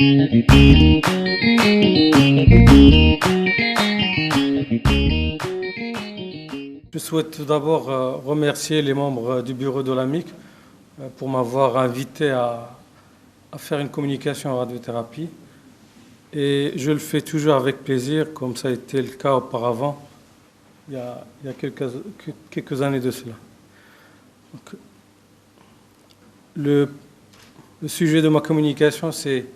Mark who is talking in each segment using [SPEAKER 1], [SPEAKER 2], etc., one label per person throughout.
[SPEAKER 1] Je souhaite tout d'abord remercier les membres du bureau de l'AMIC pour m'avoir invité à faire une communication en radiothérapie. Et je le fais toujours avec plaisir, comme ça a été le cas auparavant, il y a quelques années de cela. Donc, le sujet de ma communication, c'est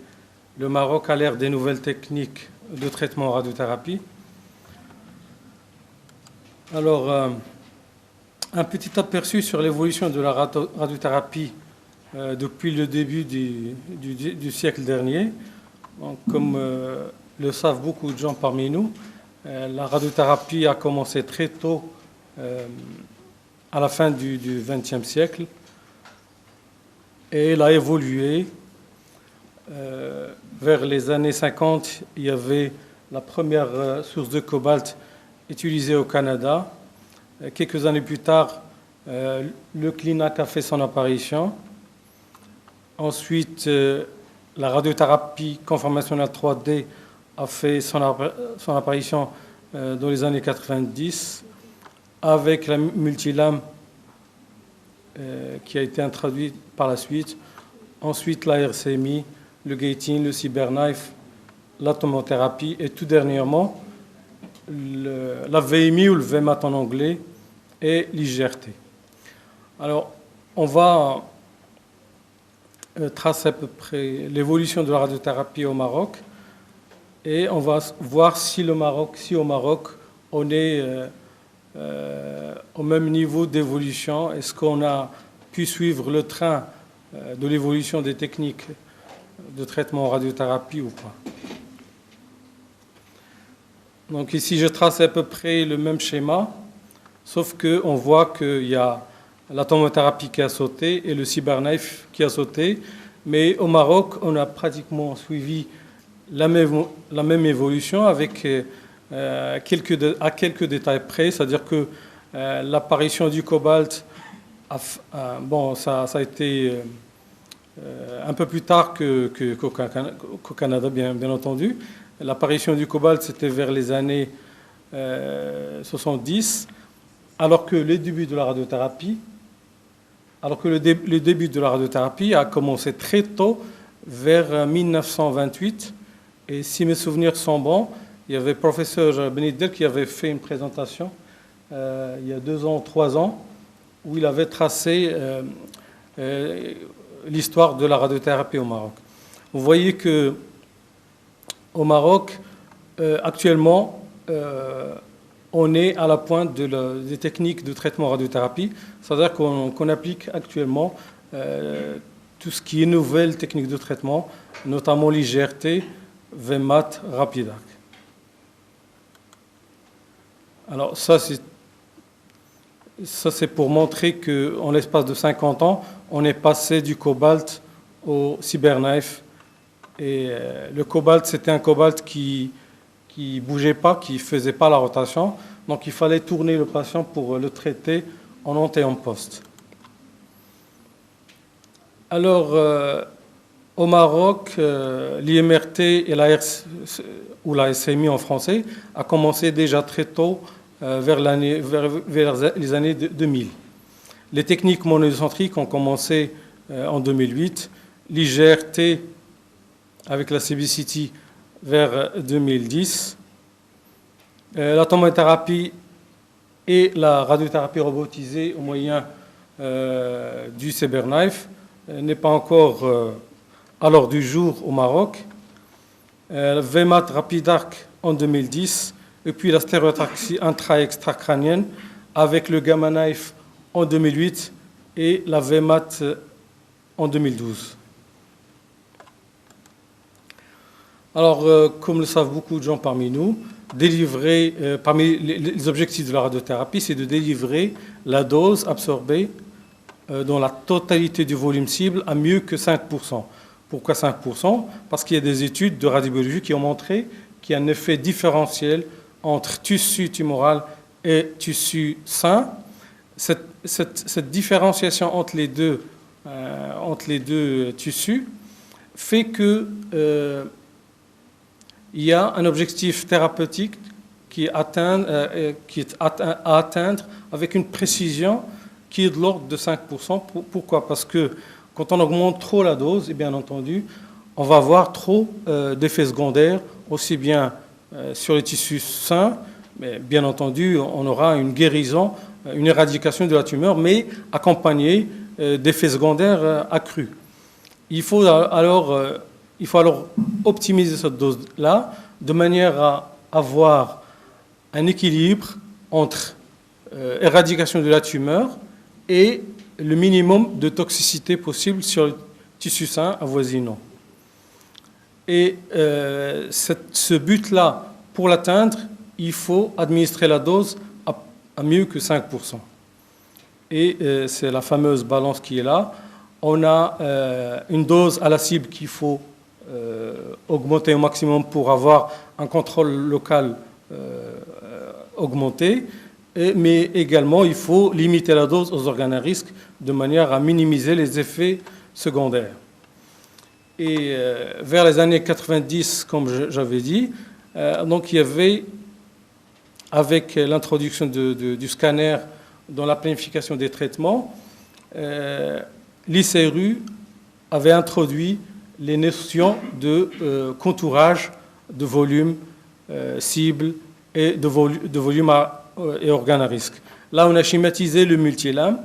[SPEAKER 1] le Maroc à l'ère des nouvelles techniques de traitement en radiothérapie. Alors, un petit aperçu sur l'évolution de la radiothérapie depuis le début du siècle dernier. Donc, comme le savent beaucoup de gens parmi nous, la radiothérapie a commencé très tôt, à la fin du XXe siècle, et elle a évolué. Vers les années 50, il y avait la première source de cobalt utilisée au Canada. Quelques années plus tard, le Clinac a fait son apparition. Ensuite, la radiothérapie conformationnelle 3D a fait son apparition dans les années 90 avec la multilame qui a été introduite par la suite. Ensuite, la RCMI, le gating, le cyberknife, l'atomothérapie et tout dernièrement, la VMI ou le VMAT en anglais et l'IGRT. Alors, on va tracer à peu près l'évolution de la radiothérapie au Maroc et on va voir si au Maroc on est au même niveau d'évolution. Est-ce qu'on a pu suivre le train de l'évolution des techniques de traitement en radiothérapie ou pas? Donc ici, je trace à peu près le même schéma, sauf qu'on voit qu'il y a l'atomothérapie qui a sauté et le cyberknife qui a sauté. Mais au Maroc, on a pratiquement suivi la même évolution avec quelques détails près, c'est-à-dire que l'apparition du cobalt, ça a été un peu plus tard qu'au Canada, bien entendu. L'apparition du cobalt, c'était vers les années 70, alors que le début de la radiothérapie a commencé très tôt, vers 1928. Et si mes souvenirs sont bons, il y avait le professeur Benidel qui avait fait une présentation il y a 2 ans, 3 ans, où il avait tracé l'histoire de la radiothérapie au Maroc. Vous voyez que au Maroc, actuellement, on est à la pointe des techniques de traitement radiothérapie, c'est-à-dire qu'on applique actuellement tout ce qui est nouvelles techniques de traitement, notamment l'IGRT, VMAT, Rapidac. Alors ça c'est pour montrer qu'en l'espace de 50 ans, on est passé du cobalt au cyberknife. Et le cobalt, c'était un cobalt qui bougeait pas, qui faisait pas la rotation. Donc il fallait tourner le patient pour le traiter en ante et en poste. Alors, au Maroc, l'IMRT et la SMI en français a commencé déjà très tôt, vers les années 2000. Les techniques monocentriques ont commencé en 2008. L'IGRT avec la CBCT vers 2010. L'atomothérapie et la radiothérapie robotisée au moyen du cyberknife n'est pas encore à l'ordre du jour au Maroc. VMAT Rapidac en 2010, et puis la stéréotaxie intra-extracrânienne avec le gamma knife en 2008 et la VMAT en 2012. Alors, comme le savent beaucoup de gens parmi nous, parmi les objectifs de la radiothérapie, c'est de délivrer la dose absorbée dans la totalité du volume cible à mieux que 5%. Pourquoi 5%? Parce qu'il y a des études de radiobiologie qui ont montré qu'il y a un effet différentiel entre tissu tumoral et tissu sain. Cette différenciation entre les deux tissus fait que il y a un objectif thérapeutique qui est à atteindre avec une précision qui est de l'ordre de 5%. Pourquoi ? Parce que quand on augmente trop la dose, et bien entendu, on va avoir trop d'effets secondaires, aussi bien sur les tissus sains, mais bien entendu, on aura une guérison, une éradication de la tumeur, mais accompagnée d'effets secondaires accrus. Il faut alors optimiser cette dose-là de manière à avoir un équilibre entre éradication de la tumeur et le minimum de toxicité possible sur le tissu sain avoisinant. Et ce but-là, pour l'atteindre, il faut administrer la dose à mieux que 5%. Et c'est la fameuse balance qui est là. On a une dose à la cible qu'il faut augmenter au maximum pour avoir un contrôle local augmenté, mais également il faut limiter la dose aux organes à risque de manière à minimiser les effets secondaires. Et vers les années 90, comme j'avais dit, donc il y avait, avec l'introduction du scanner dans la planification des traitements, l'ICRU avait introduit les notions de contourage de volume cible et de volume et organes à risque. Là, on a schématisé le multilame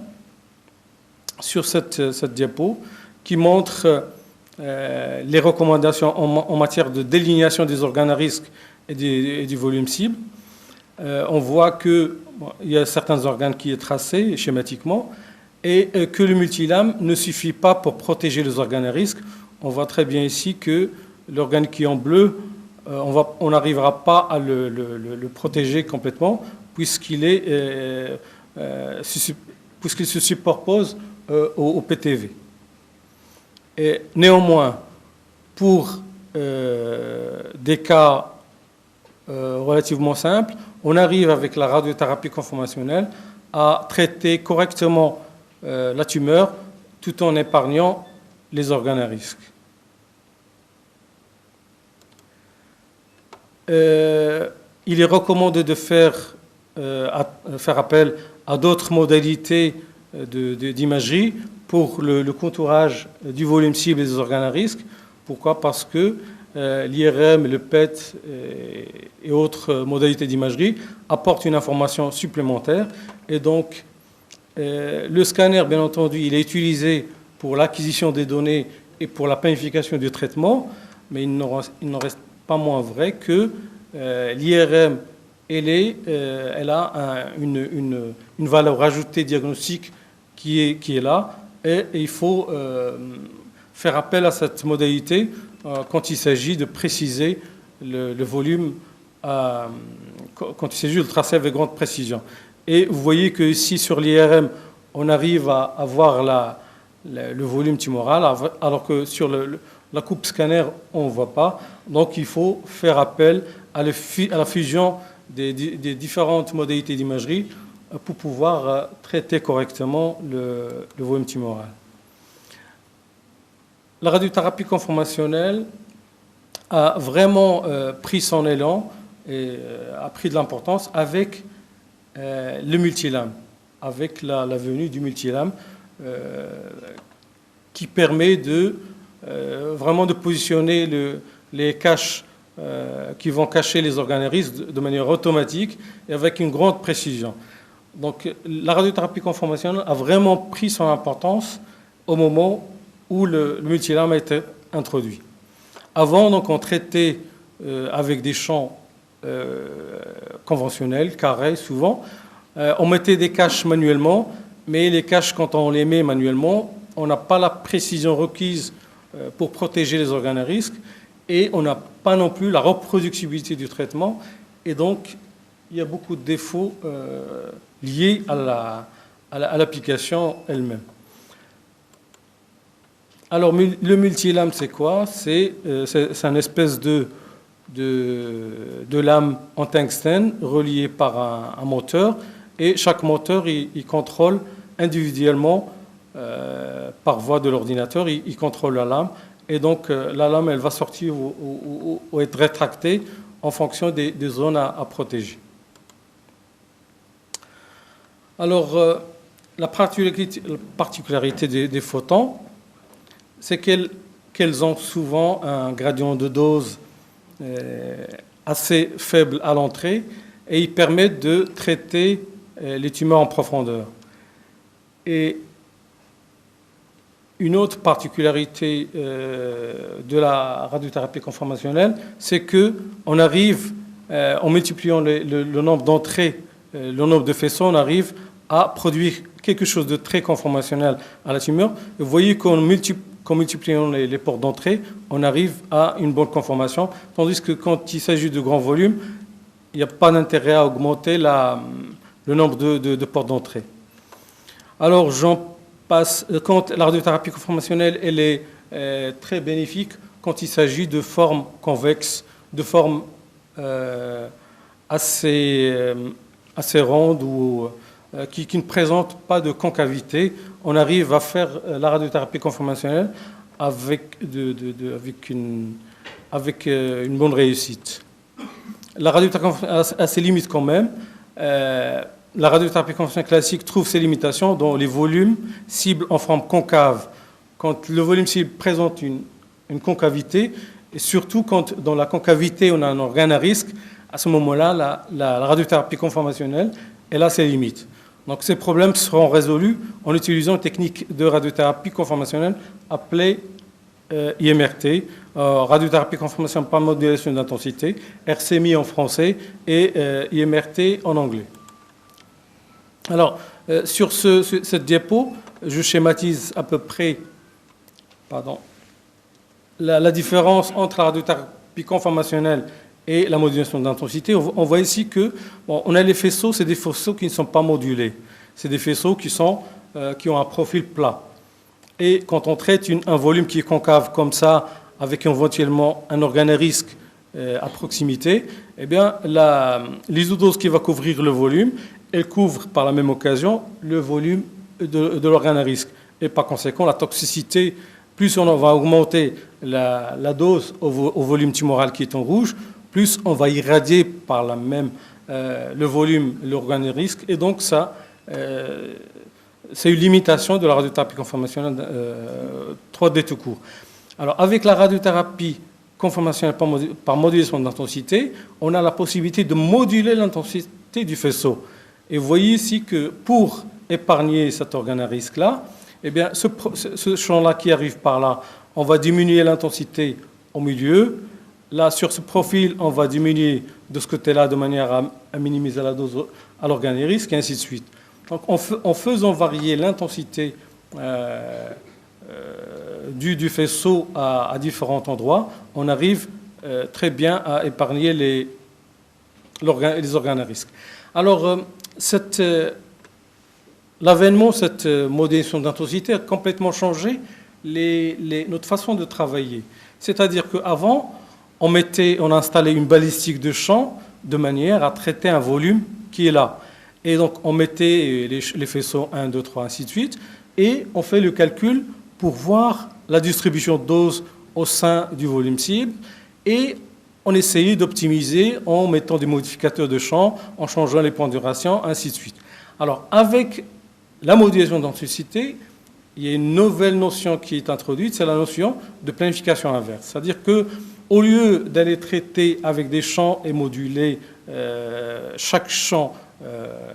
[SPEAKER 1] sur cette diapo qui montre les recommandations en matière de délinéation des organes à risque et du volume cible. On voit qu'il y a certains organes qui est tracé schématiquement et que le multilame ne suffit pas pour protéger les organes à risque. On voit très bien ici que l'organe qui est en bleu, on n'arrivera pas à le protéger complètement puisqu'il se superpose au PTV. Et néanmoins, pour des cas relativement simples, on arrive avec la radiothérapie conformationnelle à traiter correctement la tumeur tout en épargnant les organes à risque. Il est recommandé de faire appel à d'autres modalités d'imagerie pour le contourage du volume cible et des organes à risque. Pourquoi ? Parce que l'IRM, le PET et autres modalités d'imagerie apportent une information supplémentaire. Et donc, le scanner, bien entendu, il est utilisé pour l'acquisition des données et pour la planification du traitement, mais il n'en reste pas moins vrai que l'IRM, elle a une valeur ajoutée diagnostique qui est là, et il faut faire appel à cette modalité quand il s'agit de préciser le volume, quand il s'agit de le tracer avec grande précision. Et vous voyez que ici sur l'IRM, on arrive à avoir le volume tumoral, alors que sur la coupe scanner, on ne voit pas. Donc il faut faire appel à la fusion des différentes modalités d'imagerie pour pouvoir traiter correctement le volume tumoral. La radiothérapie conformationnelle a vraiment pris son élan et a pris de l'importance avec le multilame, avec la venue du multilame qui permet vraiment de positionner les caches qui vont cacher les organes à risque de manière automatique et avec une grande précision. Donc la radiothérapie conformationnelle a vraiment pris son importance au moment où le multilame a été introduit. Avant, donc, on traitait avec des champs conventionnels, carrés souvent. On mettait des caches manuellement, mais les caches, quand on les met manuellement, on n'a pas la précision requise pour protéger les organes à risque et on n'a pas non plus la reproductibilité du traitement. Et donc, il y a beaucoup de défauts liés à l'application elle-même. Alors, le multilame, c'est quoi ? C'est une espèce de lame en tungstène reliée par un moteur. Et chaque moteur, il contrôle individuellement, par voie de l'ordinateur, il contrôle la lame. et donc la lame elle va sortir ou être rétractée en fonction des zones à protéger. Alors, la particularité des photons, c'est qu'elles ont souvent un gradient de dose assez faible à l'entrée et ils permettent de traiter les tumeurs en profondeur. Et une autre particularité de la radiothérapie conformationnelle, c'est qu'on arrive, en multipliant le nombre d'entrées, le nombre de faisceaux, on arrive à produire quelque chose de très conformationnel à la tumeur. Vous voyez qu'en multipliant les portes d'entrée, on arrive à une bonne conformation, tandis que quand il s'agit de grands volumes, il n'y a pas d'intérêt à augmenter le nombre de portes d'entrée. Alors, quand la radiothérapie conformationnelle, elle est très bénéfique quand il s'agit de formes convexes, de formes assez rondes ou qui ne présentent pas de concavité. On arrive à faire la radiothérapie conformationnelle avec une bonne réussite. La radiothérapie a ses limites quand même. La radiothérapie conventionnelle classique trouve ses limitations dans les volumes cibles en forme concave. Quand le volume cible présente une concavité, et surtout quand dans la concavité on a un organe à risque, à ce moment-là, la radiothérapie conformationnelle, elle a ses limites. Donc ces problèmes seront résolus en utilisant une technique de radiothérapie conformationnelle appelée IMRT, radiothérapie conformationnelle par modulation d'intensité, RCMI en français et IMRT en anglais. Alors, sur cette diapo, je schématise à peu près la différence entre la radiothérapie conformationnelle et la modulation d'intensité. On voit ici que on a les faisceaux, c'est des faisceaux qui ne sont pas modulés. C'est des faisceaux qui ont un profil plat. Et quand on traite un volume qui est concave comme ça, avec éventuellement un organe à risque à proximité, eh bien, l'isodose qui va couvrir le volume, elle couvre par la même occasion le volume de l'organe à risque. Et par conséquent, la toxicité, plus on va augmenter la dose au volume tumoral qui est en rouge, plus on va irradier par la même le volume, l'organe à risque. Et donc, ça, c'est une limitation de la radiothérapie conformationnelle 3D tout court. Alors, avec la radiothérapie conformationnelle par modulation d'intensité, on a la possibilité de moduler l'intensité du faisceau. Et vous voyez ici que pour épargner cet organe à risque-là, eh bien, ce champ-là qui arrive par là, on va diminuer l'intensité au milieu. Là, sur ce profil, on va diminuer de ce côté-là de manière à minimiser la dose à l'organe à risque, et ainsi de suite. Donc, en faisant varier l'intensité du faisceau à différents endroits, on arrive très bien à épargner les organes à risque. Alors, l'avènement, cette modulation d'intensité a complètement changé notre façon de travailler. C'est-à-dire qu'avant, on installait une balistique de champ de manière à traiter un volume qui est là. Et donc, on mettait les faisceaux 1, 2, 3, ainsi de suite, et on fait le calcul pour voir la distribution de doses au sein du volume cible, et on essayait d'optimiser en mettant des modificateurs de champ, en changeant les points de duration, ainsi de suite. Alors, avec la modulation d'intensité, il y a une nouvelle notion qui est introduite, c'est la notion de planification inverse. C'est-à-dire qu'au lieu d'aller traiter avec des champs et moduler chaque champ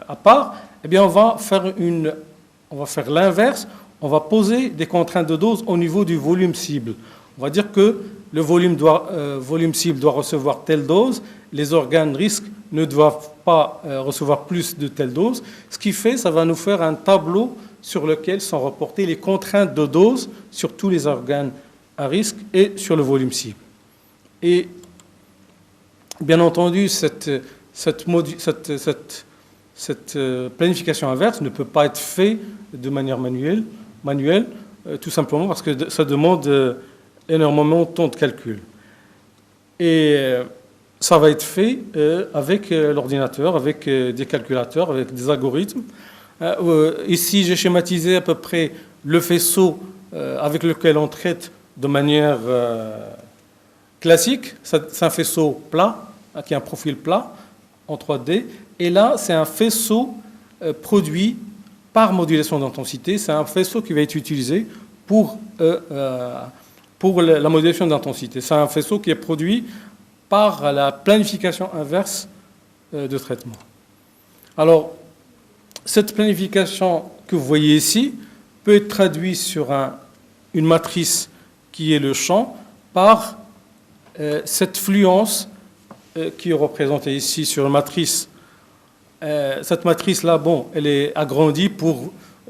[SPEAKER 1] à part, eh bien, on va faire l'inverse, on va poser des contraintes de dose au niveau du volume cible. On va dire que le volume cible doit recevoir telle dose, les organes risques ne doivent pas recevoir plus de telle dose. Ce qui fait, ça va nous faire un tableau sur lequel sont reportées les contraintes de dose sur tous les organes à risque et sur le volume cible. Et bien entendu, cette planification inverse ne peut pas être faite de manière manuelle, tout simplement parce que ça demande énormément de temps de calcul. Et ça va être fait avec l'ordinateur, avec des calculateurs, avec des algorithmes. Ici, j'ai schématisé à peu près le faisceau avec lequel on traite de manière classique. C'est un faisceau plat, qui a un profil plat en 3D. Et là, c'est un faisceau produit par modulation d'intensité. C'est un faisceau qui va être utilisé pour la modulation d'intensité. C'est un faisceau qui est produit par la planification inverse de traitement. Alors, cette planification que vous voyez ici peut être traduite sur une matrice qui est le champ par cette fluence qui est représentée ici sur une matrice. Cette matrice-là, bon, elle est agrandie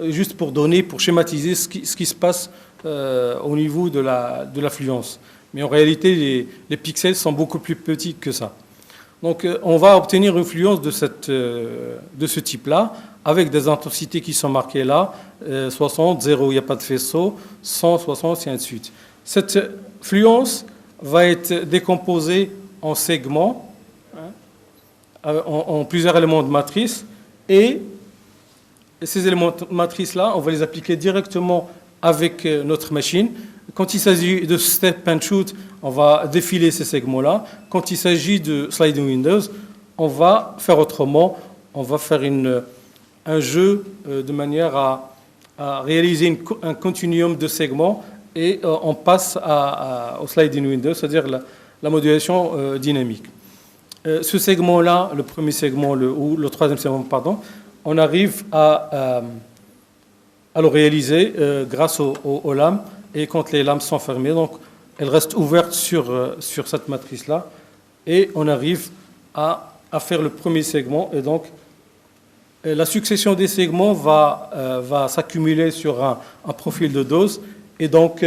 [SPEAKER 1] juste pour schématiser ce qui se passe au niveau de la fluence. Mais en réalité, les pixels sont beaucoup plus petits que ça. Donc, on va obtenir une fluence de ce type-là, avec des intensités qui sont marquées là, 60, 0, il n'y a pas de faisceau, 100, 60, et ainsi de suite. Cette fluence va être décomposée en segments, en plusieurs éléments de matrice, et ces éléments de matrice-là, on va les appliquer directement avec notre machine. Quand il s'agit de step and shoot, on va défiler ces segments-là. Quand il s'agit de sliding windows, on va faire autrement. On va faire un jeu de manière à réaliser un continuum de segments et on passe au sliding windows, c'est-à-dire la modulation dynamique. Ce segment-là, le premier segment ou le troisième segment, pardon, on arrive à le réaliser grâce aux lames. Et quand les lames sont fermées, donc elles restent ouvertes sur cette matrice-là. Et on arrive à faire le premier segment. Et donc, la succession des segments va s'accumuler sur un profil de dose. Et donc,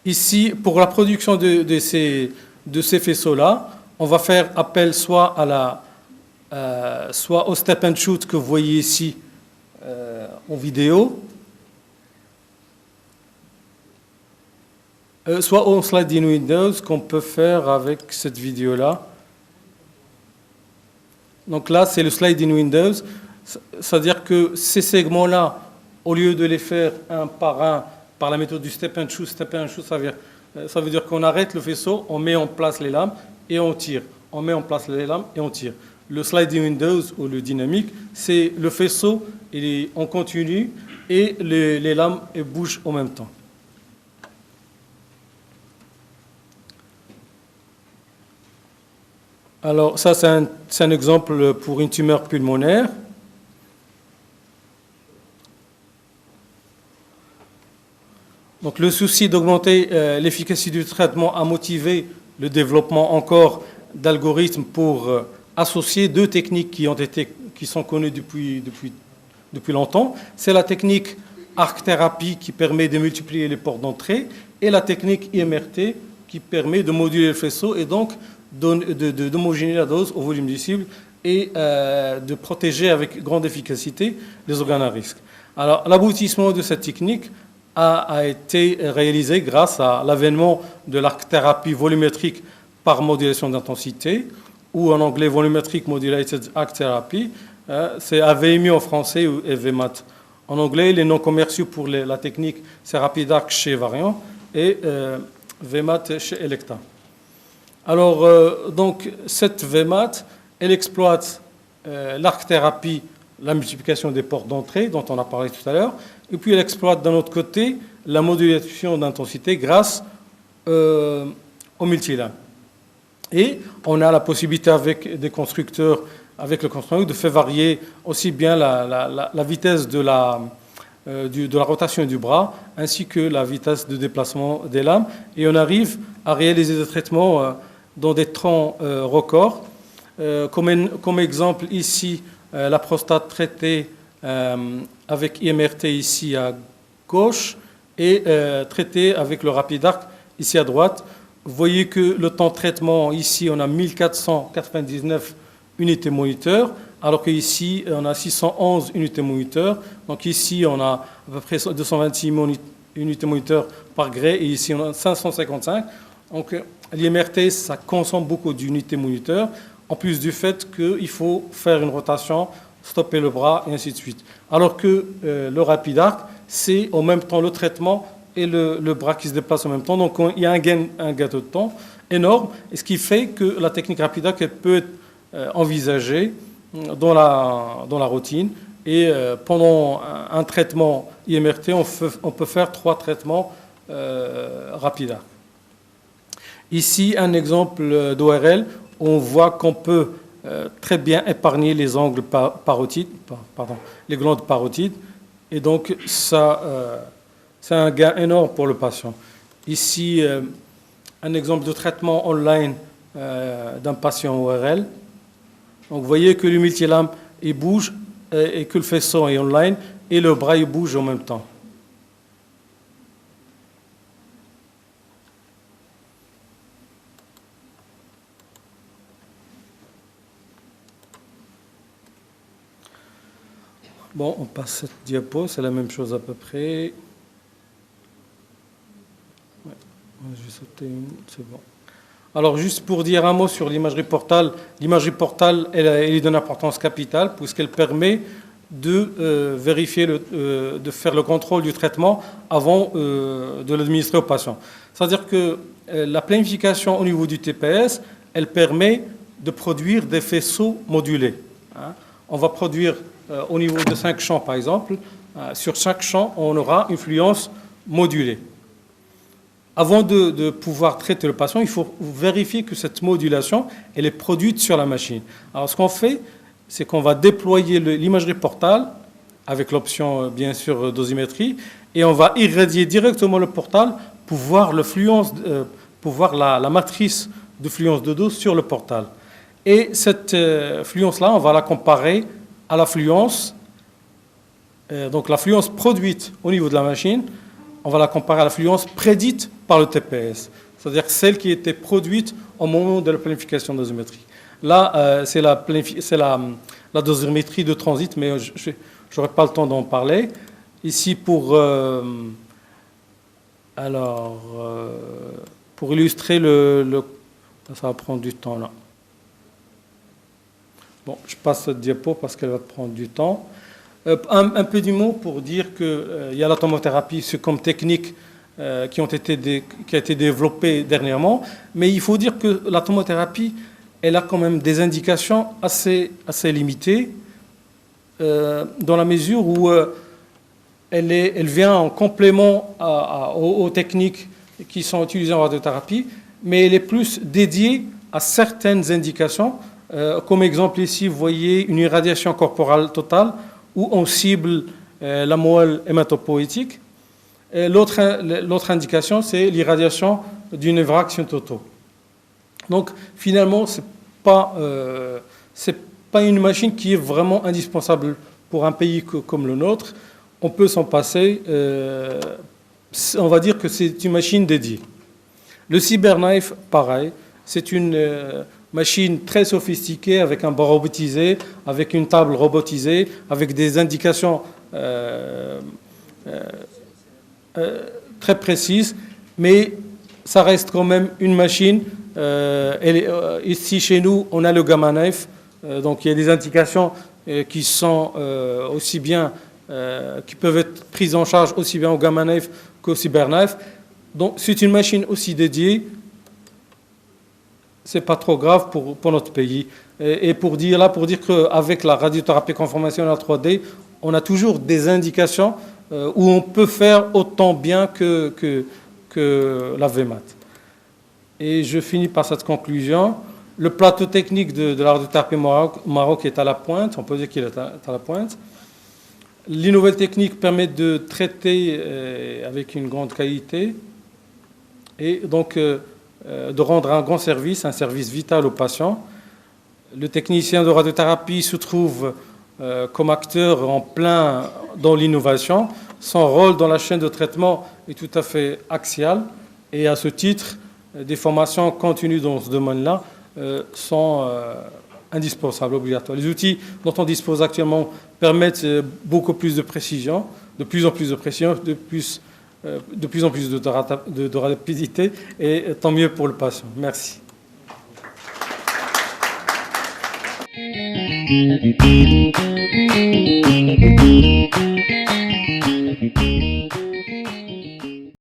[SPEAKER 1] ici, pour la production de ces faisceaux-là, on va faire appel soit au step and shoot que vous voyez ici en vidéo, soit au sliding windows qu'on peut faire avec cette vidéo-là. Donc là, c'est le sliding windows, c'est-à-dire que ces segments-là, au lieu de les faire un par la méthode du step and shoot, ça veut dire qu'on arrête le faisceau, on met en place les lames et on tire. On met en place les lames et on tire. Le sliding windows ou le dynamique, c'est le faisceau, on continue et les lames bougent en même temps. Alors ça, c'est un exemple pour une tumeur pulmonaire. Donc le souci d'augmenter l'efficacité du traitement a motivé le développement encore d'algorithmes pour associer deux techniques qui sont connues depuis longtemps. C'est la technique arc-thérapie qui permet de multiplier les ports d'entrée et la technique IMRT qui permet de moduler le faisceau et donc d'homogénéiser la dose au volume du cible et de protéger avec grande efficacité les organes à risque. Alors, l'aboutissement de cette technique a été réalisé grâce à l'avènement de l'arc-thérapie volumétrique par modulation d'intensité, ou en anglais Volumetric Modulated Arc Therapy. C'est AVMI en français ou VMAT en anglais. Les noms commerciaux pour la technique, c'est Rapidarc chez Variant et VMAT chez Elekta. Alors, donc, cette VMAT, elle exploite l'arc-thérapie, la multiplication des ports d'entrée, dont on a parlé tout à l'heure, et puis elle exploite d'un autre côté la modulation d'intensité grâce au multilames. Et on a la possibilité avec des constructeurs, avec le constructeur, de faire varier aussi bien la vitesse de la rotation du bras, ainsi que la vitesse de déplacement des lames, et on arrive à réaliser des traitements dans des temps records. Comme exemple ici, la prostate traitée avec IMRT ici à gauche et traitée avec le Rapidarc ici à droite. Vous voyez que le temps de traitement, ici, on a 1499 unités moniteurs, alors qu'ici, on a 611 unités moniteurs. Donc ici, on a à peu près 226 unités moniteurs par gré, et ici, on a 555. Donc l'IMRT, ça consomme beaucoup d'unités moniteurs, en plus du fait qu'il faut faire une rotation, stopper le bras, et ainsi de suite. Alors que le Rapidarc, c'est en même temps le traitement et le bras qui se déplace en même temps. Donc il y a un gain de temps énorme, et ce qui fait que la technique Rapidac peut être envisagée dans la routine. Et pendant un traitement IMRT, on peut faire 3 traitements Rapidac. Ici, un exemple d'ORL, on voit qu'on peut très bien épargner les angles les glandes parotides, et donc ça, c'est un gain énorme pour le patient. Ici, un exemple de traitement online d'un patient ORL. Donc, vous voyez que le multilame il bouge et que le faisceau est online et le bras il bouge en même temps. Bon, on passe cette diapo, c'est la même chose à peu près. Ouais, je vais sauter une, c'est bon. Alors, juste pour dire un mot sur l'imagerie portale, elle est d'une importance capitale puisqu'elle permet de vérifier, de faire le contrôle du traitement avant de l'administrer au patient. C'est-à-dire que la planification au niveau du TPS, elle permet de produire des faisceaux modulés. On va produire au niveau de 5 champs, par exemple. Sur chaque champ, on aura une fluence modulée. Avant de pouvoir traiter le patient, il faut vérifier que cette modulation elle est produite sur la machine. Alors, ce qu'on fait, c'est qu'on va déployer l'imagerie portale avec l'option, bien sûr, dosimétrie, et on va irradier directement le portal pour voir, la matrice de fluence de dose sur le portal. Et cette fluence-là, on va la comparer à la fluence, donc la fluence produite au niveau de la machine, on va la comparer à la fluence prédite par le TPS, c'est-à-dire celle qui était produite au moment de la planification dosimétrique. Là, c'est la dosimétrie de transit, mais je n'aurai pas le temps d'en parler. Ici, pour illustrer ça va prendre du temps là. Bon, je passe cette diapo parce qu'elle va prendre du temps. Un peu du mot pour dire qu'il y a la tomothérapie comme technique qui a été développée dernièrement, mais il faut dire que la tomothérapie, elle a quand même des indications assez limitées dans la mesure où elle vient en complément aux techniques qui sont utilisées en radiothérapie, mais elle est plus dédiée à certaines indications. Comme exemple ici, vous voyez une irradiation corporelle totale où on cible la moelle hématopoïétique. L'autre indication, c'est l'irradiation du névraction totaux. Donc, finalement, ce n'est pas une machine qui est vraiment indispensable pour un pays comme le nôtre. On peut s'en passer. On va dire que c'est une machine dédiée. Le CyberKnife, pareil, c'est une machine très sophistiquée avec un bras robotisé, avec une table robotisée, avec des indications très précises, mais ça reste quand même une machine. Ici, chez nous, on a le Gamma Knife, donc il y a des indications qui sont aussi bien, qui peuvent être prises en charge aussi bien au Gamma Knife qu'au CyberKnife. Donc c'est une machine aussi dédiée. C'est pas trop grave pour notre pays. Et pour dire qu'avec la radiothérapie conformationnelle 3D, on a toujours des indications où on peut faire autant bien que la VMAT. Et je finis par cette conclusion. Le plateau technique de la radiothérapie Maroc est à la pointe, on peut dire qu'il est à la pointe. Les nouvelles techniques permettent de traiter avec une grande qualité et donc de rendre un grand service, un service vital aux patients. Le technicien de radiothérapie se trouve comme acteur en plein dans l'innovation. Son rôle dans la chaîne de traitement est tout à fait axial et à ce titre, des formations continues dans ce domaine-là sont indispensables, obligatoires. Les outils dont on dispose actuellement permettent beaucoup plus de précision, de plus en plus de précision, de plus en plus de rapidité, et tant mieux pour le patient. Merci.